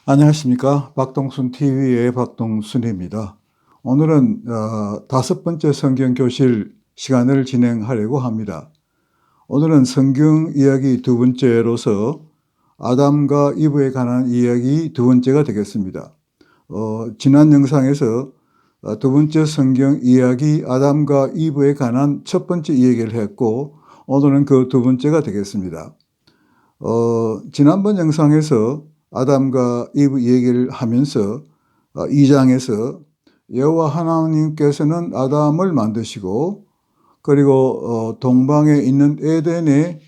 안녕하십니까. 박동순 TV의 박동순입니다. 오늘은 다섯 번째 성경 교실 시간을 진행하려고 합니다. 오늘은 성경 이야기 두 번째로서 아담과 이브에 관한 이야기 두 번째가 되겠습니다. 지난 영상에서 두 번째 성경 이야기 아담과 이브에 관한 첫 번째 이야기를 했고, 오늘은 그 두 번째가 되겠습니다. 지난번 영상에서 아담과 이브 얘기를 하면서 2장에서 여호와 하나님께서는 아담을 만드시고, 그리고 동방에 있는 에덴에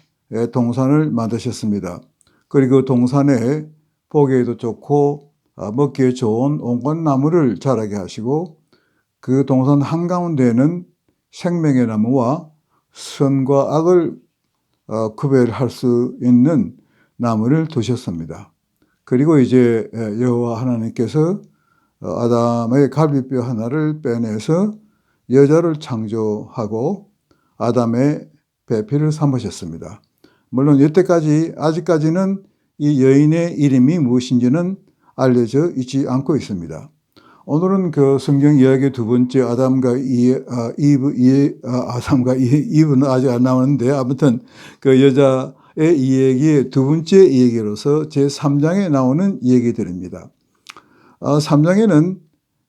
동산을 만드셨습니다. 그리고 동산에 보기에도 좋고 먹기에 좋은 온갖 나무를 자라게 하시고, 그 동산 한가운데에는 생명의 나무와 선과 악을 구별할 수 있는 나무를 두셨습니다. 그리고 이제 여호와 하나님께서 아담의 갈비뼈 하나를 빼내서 여자를 창조하고 아담의 배필을 삼으셨습니다. 물론 이때까지 아직까지는 이 여인의 이름이 무엇인지는 알려져 있지 않고 있습니다. 오늘은 그 성경 이야기 두 번째 아담과 이브는 아직 안 나오는데, 아무튼 그 여자의 이야기의 두 번째 이야기로서 제3장에 나오는 이야기들입니다. 3장에는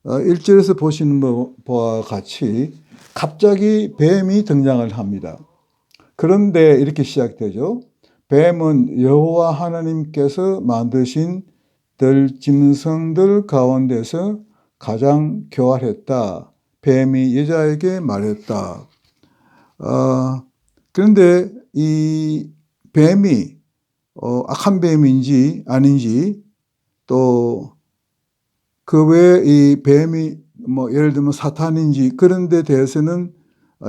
1절에서 보시는 바와 같이 갑자기 뱀이 등장을 합니다. 그런데 이렇게 시작되죠. 뱀은 여호와 하나님께서 만드신 들짐승들 가운데서 가장 교활했다. 뱀이 여자에게 말했다. 그런데 이 뱀이 악한 뱀인지 아닌지, 또 그 외에 이 뱀이 예를 들면 사탄인지 그런 데 대해서는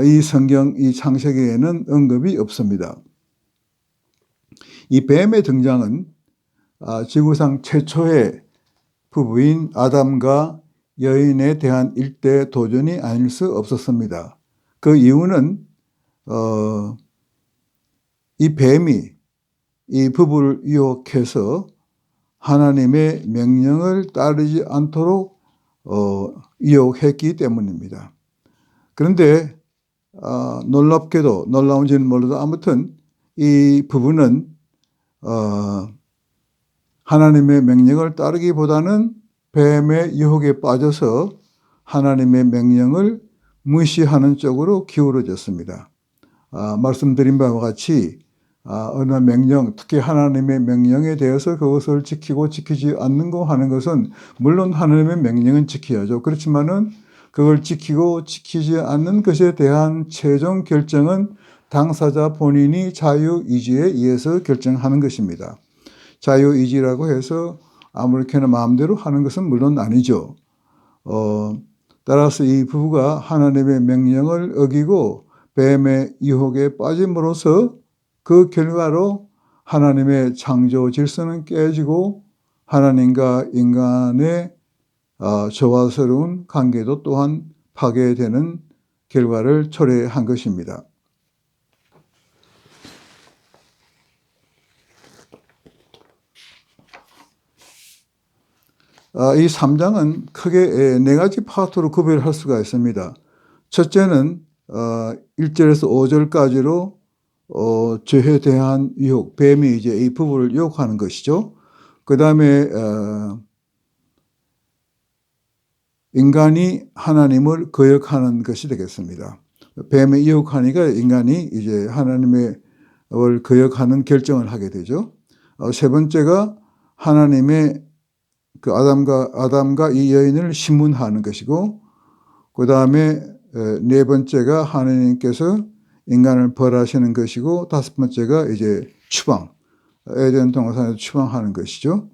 이 성경 이 창세기에는 언급이 없습니다. 이 뱀의 등장은 지구상 최초의 부부인 아담과 여인에 대한 일대 도전이 아닐 수 없었습니다. 그 이유는 이 뱀이 이 부부를 유혹해서 하나님의 명령을 따르지 않도록 유혹했기 때문입니다. 그런데 놀랍게도, 놀라운지는 몰라도 아무튼 이 부부는 하나님의 명령을 따르기보다는 뱀의 유혹에 빠져서 하나님의 명령을 무시하는 쪽으로 기울어졌습니다. 말씀드린 바와 같이 어느 명령, 특히 하나님의 명령에 대해서 그것을 지키고 지키지 않는 거 하는 것은, 물론 하나님의 명령은 지켜야죠. 그렇지만은 그걸 지키고 지키지 않는 것에 대한 최종 결정은 당사자 본인이 자유의지에 의해서 결정하는 것입니다. 자유의지라고 해서 아무렇게나 마음대로 하는 것은 물론 아니죠. 따라서 이 부부가 하나님의 명령을 어기고 뱀의 유혹에 빠짐으로써 그 결과로 하나님의 창조 질서는 깨지고 하나님과 인간의 조화스러운 관계도 또한 파괴되는 결과를 초래한 것입니다. 이 3장은 크게 네 가지 파트로 구별할 수가 있습니다. 첫째는 1절에서 5절까지로 죄에 대한 유혹, 뱀이 이제 이 부부를 유혹하는 것이죠. 그 다음에 인간이 하나님을 거역하는 것이 되겠습니다. 뱀에 유혹하니까 인간이 이제 하나님을 거역하는 결정을 하게 되죠. 세 번째가 하나님의 그 아담과 이 여인을 심문하는 것이고, 그 다음에 네 번째가 하나님께서 인간을 벌하시는 것이고, 다섯 번째가 이제 추방, 에덴 동산에서 추방하는 것이죠.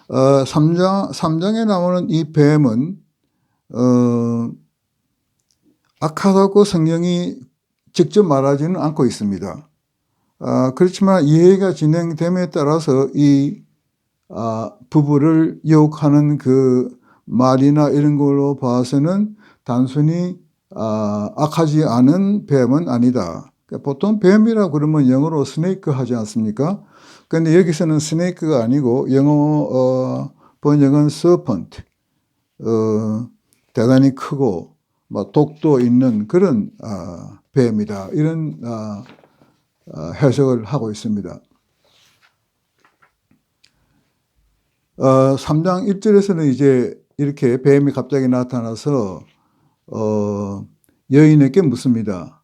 3장에 나오는 이 뱀은 악하다고 성경이 직접 말하지는 않고 있습니다. 그렇지만 이해가 진행됨에 따라서 이 부부를 유혹하는 그 말이나 이런 걸로 봐서는 단순히 악하지 않은 뱀은 아니다. 보통 뱀이라고 그러면 영어로 스네이크 하지 않습니까? 근데 여기서는 스네이크가 아니고 영어 번역은 serpent, 대단히 크고 막 독도 있는 그런 뱀이다. 이런 해석을 하고 있습니다. 3장 1절에서는 이제 이렇게 뱀이 갑자기 나타나서 여인에게 묻습니다.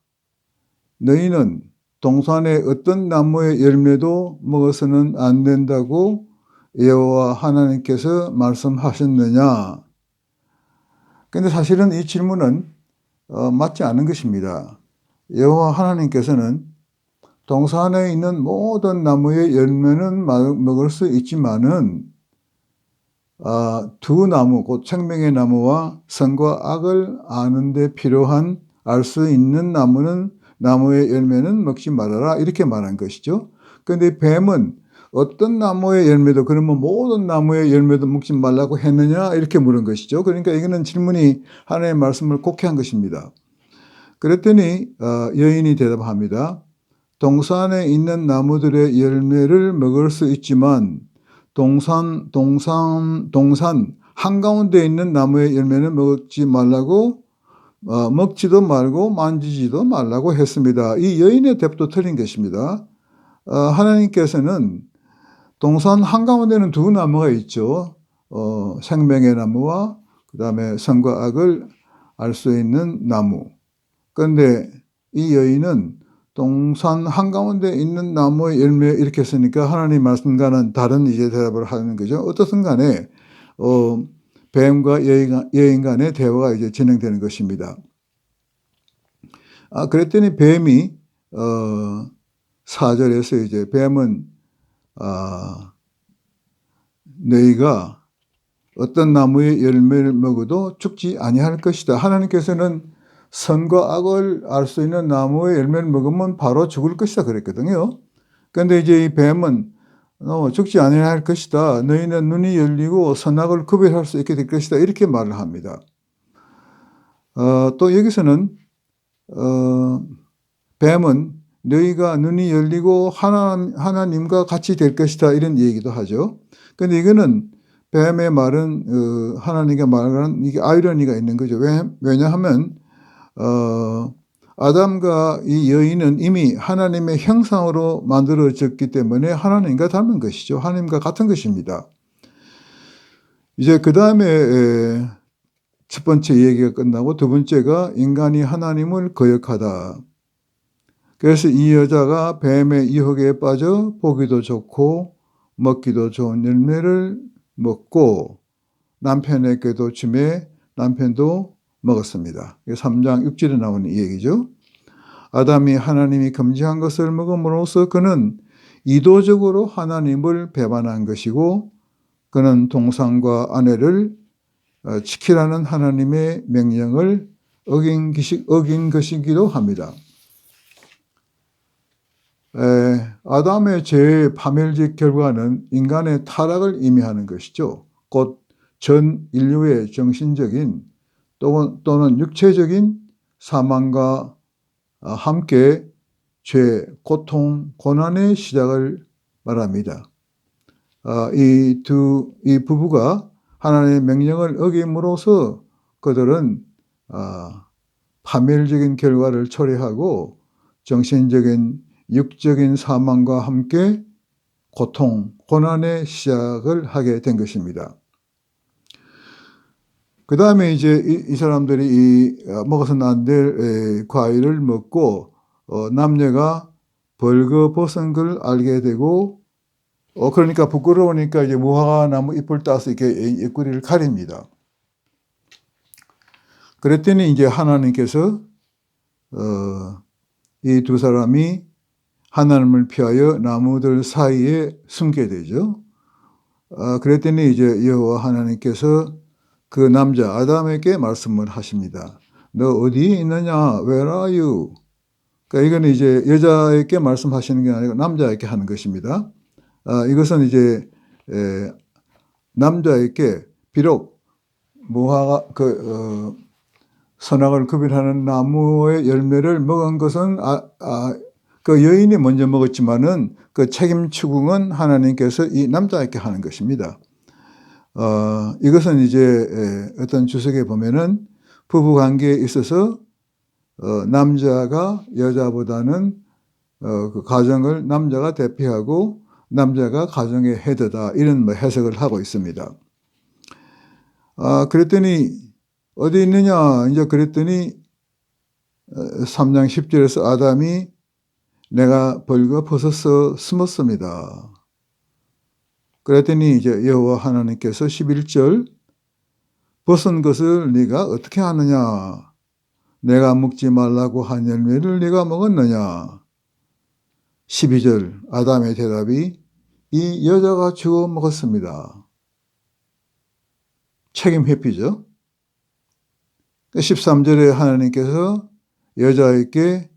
너희는 동산의 어떤 나무의 열매도 먹어서는 안 된다고 여호와 하나님께서 말씀하셨느냐? 근데 사실은 이 질문은 맞지 않은 것입니다. 여호와 하나님께서는 동산에 있는 모든 나무의 열매는 먹을 수 있지만은 두 나무, 곧 생명의 나무와 선과 악을 아는 데 필요한 알 수 있는 나무의 열매는 먹지 말아라, 이렇게 말한 것이죠. 그런데 뱀은 어떤 나무의 열매도, 그러면 모든 나무의 열매도 먹지 말라고 했느냐, 이렇게 물은 것이죠. 그러니까 이거는 질문이 하나님의 말씀을 곡해한 것입니다. 그랬더니 여인이 대답합니다. 동산에 있는 나무들의 열매를 먹을 수 있지만 동산 한가운데 있는 나무의 열매는 먹지 말라고, 먹지도 말고 만지지도 말라고 했습니다. 이 여인의 답도 틀린 것입니다. 하나님께서는 동산 한가운데는 두 나무가 있죠. 생명의 나무와 그 다음에 선과 악을 알 수 있는 나무. 그런데 이 여인은 동산 한가운데 있는 나무의 열매, 이렇게 했으니까 하나님 말씀과는 다른 이제 대답을 하는 거죠. 어떻든 간에 뱀과 여인 간의 대화가 이제 진행되는 것입니다. 그랬더니 뱀이 4절에서 이제 뱀은 너희가 어떤 나무의 열매를 먹어도 죽지 아니할 것이다. 하나님께서는 선과 악을 알 수 있는 나무의 열매를 먹으면 바로 죽을 것이다 그랬거든요. 그런데 이제 이 뱀은 죽지 아니할 것이다. 너희는 눈이 열리고 선악을 구별할 수 있게 될 것이다. 이렇게 말을 합니다. 또 여기서는 뱀은 너희가 눈이 열리고 하나님과 같이 될 것이다, 이런 얘기도 하죠. 그런데 이거는 뱀의 말은 하나님께 말하는 이게 아이러니가 있는 거죠. 왜냐하면 아담과 이 여인은 이미 하나님의 형상으로 만들어졌기 때문에 하나님과 닮은 것이죠. 하나님과 같은 것입니다. 이제 그 다음에 첫 번째 얘기가 끝나고 두 번째가 인간이 하나님을 거역하다. 그래서 이 여자가 뱀의 유혹에 빠져 보기도 좋고 먹기도 좋은 열매를 먹고 남편에게도 주매 남편도 먹었습니다. 3장 6절에 나오는 이 얘기죠. 아담이 하나님이 금지한 것을 먹음으로써 그는 이도적으로 하나님을 배반한 것이고 그는 동산과 아내를 지키라는 하나님의 명령을 어긴 것이기도 합니다. 아담의 죄의 파멸적 결과는 인간의 타락을 의미하는 것이죠. 곧 전 인류의 정신적인 또는 육체적인 사망과 함께 죄, 고통, 고난의 시작을 말합니다. 이 부부가 하나님의 명령을 어김으로써 그들은 파멸적인 결과를 초래하고 정신적인 육적인 사망과 함께 고통, 고난의 시작을 하게 된 것입니다. 그 다음에 이제 이 사람들이 먹어서는 안 될 과일을 먹고 남녀가 벌거벗은 걸 알게 되고 그러니까 부끄러우니까 이제 무화과나무 잎을 따서 이렇게 옆구리를 가립니다. 그랬더니 이제 하나님께서 이 두 사람이 하나님을 피하여 나무들 사이에 숨게 되죠. 그랬더니 이제 여호와 하나님께서 그 남자 아담에게 말씀을 하십니다. 너 어디에 있느냐? Where are you? 그러니까 이거는 이제 여자에게 말씀하시는 게 아니고 남자에게 하는 것입니다. 이것은 이제 남자에게 비록 무화과 선악을 구별하는 나무의 열매를 먹은 것은 그 여인이 먼저 먹었지만은 그 책임 추궁은 하나님께서 이 남자에게 하는 것입니다. 이것은 이제 어떤 주석에 보면은 부부 관계에 있어서 남자가 여자보다는 그 가정을 남자가 대표하고 남자가 가정의 헤드다, 이런 뭐 해석을 하고 있습니다. 그랬더니 어디 있느냐 이제 그랬더니 3장 10절에서 아담이 내가 벌거 벗어서 숨었습니다. 그랬더니 이제 여호와 하나님께서 11절 벗은 것을 네가 어떻게 하느냐? 내가 먹지 말라고 한 열매를 네가 먹었느냐? 12절 아담의 대답이 이 여자가 주워 먹었습니다. 책임 회피죠. 13절에 하나님께서 여자에게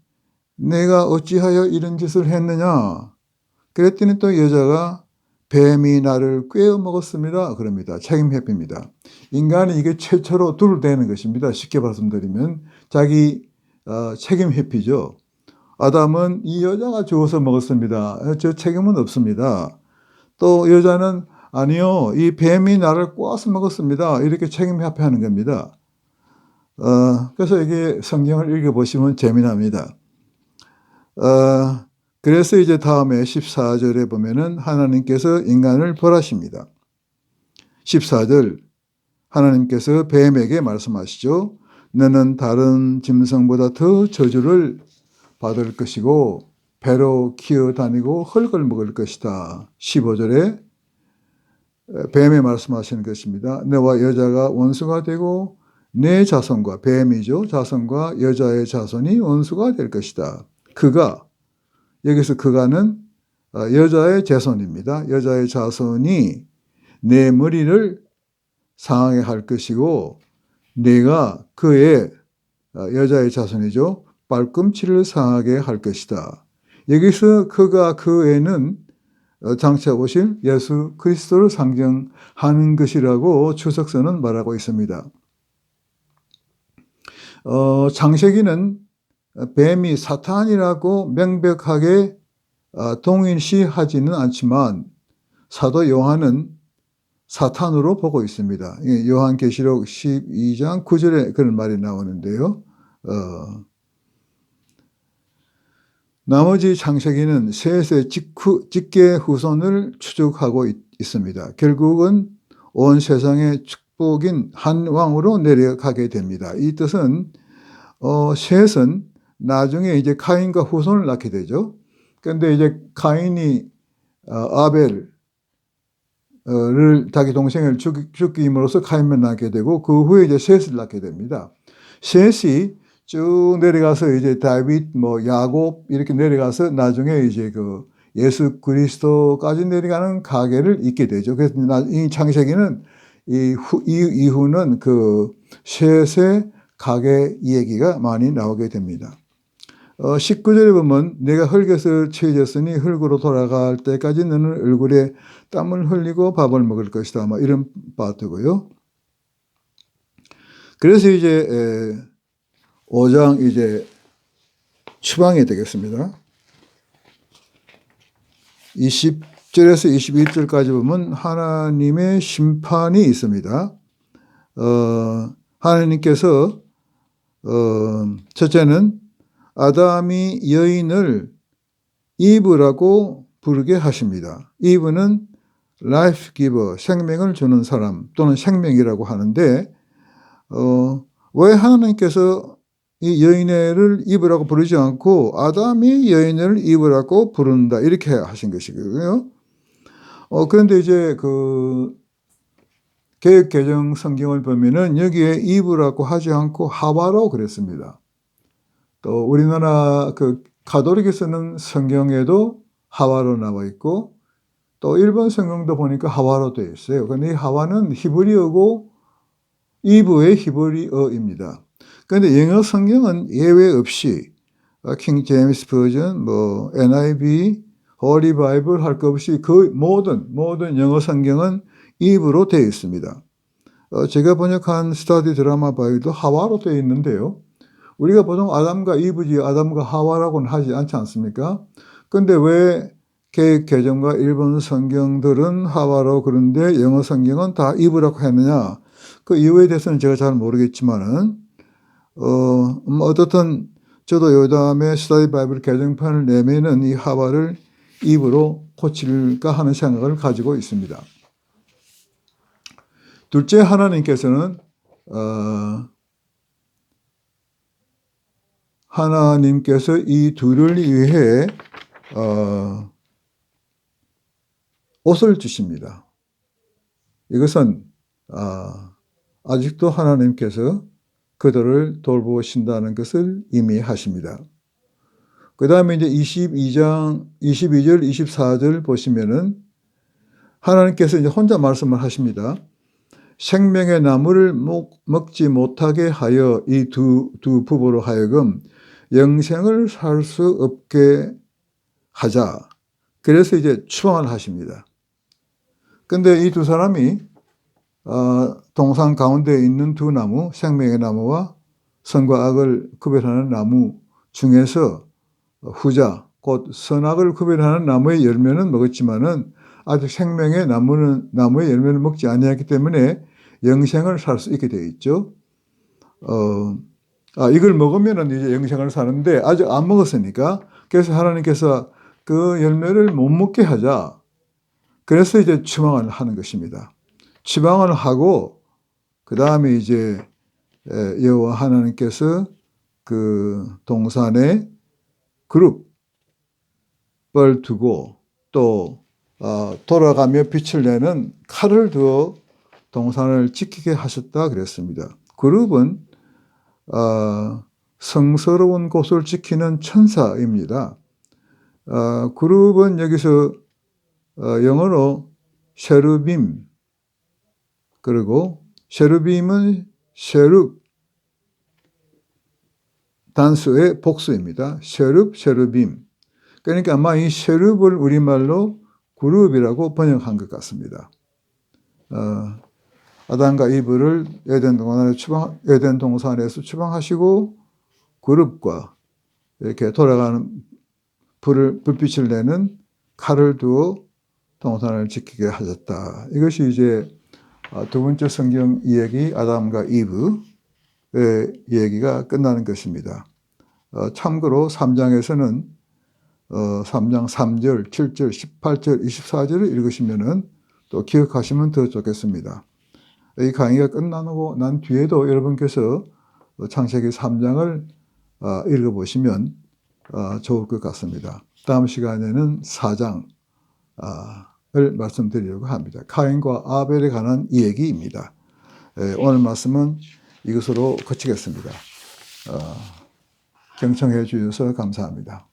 내가 어찌하여 이런 짓을 했느냐? 그랬더니 또 여자가 뱀이 나를 꿰어 먹었습니다. 그럽니다. 책임 회피입니다. 인간이 이게 최초로 둘되는 것입니다. 쉽게 말씀드리면 자기 책임 회피죠. 아담은 이 여자가 주워서 먹었습니다. 저 책임은 없습니다. 또 여자는 아니요, 이 뱀이 나를 꼬아서 먹었습니다. 이렇게 책임 회피하는 겁니다. 그래서 이게 성경을 읽어보시면 재미납니다. 그래서 이제 다음에 14절에 보면은 하나님께서 인간을 벌하십니다. 14절 하나님께서 뱀에게 말씀하시죠. 너는 다른 짐승보다 더 저주를 받을 것이고 배로 기어다니고 흙을 먹을 것이다. 15절에 뱀에 말씀하시는 것입니다. 너와 여자가 원수가 되고 내 자손과, 뱀이죠, 자손과 여자의 자손이 원수가 될 것이다. 그가, 여기서 그가는 여자의 자손입니다. 여자의 자손이 내 머리를 상하게 할 것이고 내가 그의, 여자의 자손이죠, 발꿈치를 상하게 할 것이다. 여기서 그가, 그애는 장차 오실 예수 그리스도를 상징하는 것이라고 추석서는 말하고 있습니다. 창세기는 뱀이 사탄이라고 명백하게 동일시하지는 않지만 사도 요한은 사탄으로 보고 있습니다. 요한계시록 12장 9절에 그런 말이 나오는데요. 나머지 창세기는 셋의 직계 후손을 추적하고 있습니다. 결국은 온 세상의 축복인 한 왕으로 내려가게 됩니다. 이 뜻은 셋은 나중에 이제 카인과 후손을 낳게 되죠. 그런데 이제 카인이 아벨을 자기 동생을 죽임으로써 카인만 낳게 되고 그 후에 이제 셋을 낳게 됩니다. 셋이 쭉 내려가서 이제 다윗, 야곱 이렇게 내려가서 나중에 이제 그 예수 그리스도까지 내려가는 가계를 잇게 되죠. 그래서 이 창세기는 이후는 그 셋의 가계 얘기가 많이 나오게 됩니다. 19절에 보면 내가 흙에서 채졌으니 흙으로 돌아갈 때까지 너는 얼굴에 땀을 흘리고 밥을 먹을 것이다. 이런 파트고요. 그래서 이제 5장 이제 추방이 되겠습니다. 20절에서 21절까지 보면 하나님의 심판이 있습니다. 하나님께서 첫째는 아담이 여인을 이브라고 부르게 하십니다. 이브는 life giver, 생명을 주는 사람 또는 생명이라고 하는데 왜 하나님께서 이 여인을 이브라고 부르지 않고 아담이 여인을 이브라고 부른다 이렇게 하신 것이거든요. 그런데 이제 그 개역 개정 성경을 보면은 여기에 이브라고 하지 않고 하와로 그랬습니다. 또 우리나라 그 가톨릭에 쓰는 성경에도 하와로 나와 있고 또 일본 성경도 보니까 하와로 되어 있어요. 그런데 이 하와는 히브리어고 이브의 히브리어입니다. 그런데 영어 성경은 예외 없이 킹 제임스 버전, NIV, 홀리 바이블 할 것 없이 거의 모든 영어 성경은 이브로 되어 있습니다. 제가 번역한 스터디 드라마 바이블도 하와로 되어 있는데요. 우리가 보통 아담과 이브지 아담과 하와라고는 하지 않지 않습니까? 근데 왜 개역 개정과 일본 성경들은 하와로 그런데 영어 성경은 다 이브라고 했느냐? 그 이유에 대해서는 제가 잘 모르겠지만은 어떻든 저도 요담의 스터디 바이블 개정판을 내면은 이 하와를 이브로 고칠까 하는 생각을 가지고 있습니다. 둘째, 하나님께서는 하나님께서 이 둘을 위해 옷을 주십니다. 이것은 아직도 하나님께서 그들을 돌보신다는 것을 의미하십니다. 그 다음에 이제 22절, 24절 보시면은 하나님께서 이제 혼자 말씀을 하십니다. 생명의 나무를 먹지 못하게 하여 이 두 부부로 하여금 영생을 살 수 없게 하자. 그래서 이제 추방을 하십니다. 근데 이 두 사람이 동산 가운데 있는 두 나무, 생명의 나무와 선과 악을 구별하는 나무 중에서 후자, 곧 선악을 구별하는 나무의 열매는 먹었지만은 아직 생명의 나무의 열매를 먹지 아니했기 때문에 영생을 살 수 있게 되어 있죠. 이걸 먹으면은 이제 영생을 사는데 아직 안 먹었으니까 그래서 하나님께서 그 열매를 못 먹게 하자. 그래서 이제 추방을 하는 것입니다. 추방을 하고 그 다음에 이제 여호와 하나님께서 그 동산에 그룹을 두고 또 돌아가며 빛을 내는 칼을 두어 동산을 지키게 하셨다 그랬습니다. 그룹은 성스러운 곳을 지키는 천사입니다. 그룹은 여기서 영어로 셰르빔, 그리고 셰르빔은 셰룹 단수의 복수입니다. 셰룹, 셰르빔. 그러니까 아마 이 셰룹을 우리말로 그룹이라고 번역한 것 같습니다. 아담과 이브를 에덴 동산에서 추방하시고 그룹과 이렇게 돌아가는 불빛을 내는 칼을 두어 동산을 지키게 하셨다. 이것이 이제 두 번째 성경 이야기 아담과 이브의 이야기가 끝나는 것입니다. 참고로 3장에서는 3장 3절, 7절, 18절, 24절을 읽으시면은 또 기억하시면 더 좋겠습니다. 이 강의가 끝나고 난 뒤에도 여러분께서 창세기 3장을 읽어보시면 좋을 것 같습니다. 다음 시간에는 4장을 말씀드리려고 합니다. 카인과 아벨에 관한 이야기입니다. 오늘 말씀은 이것으로 그치겠습니다. 경청해 주셔서 감사합니다.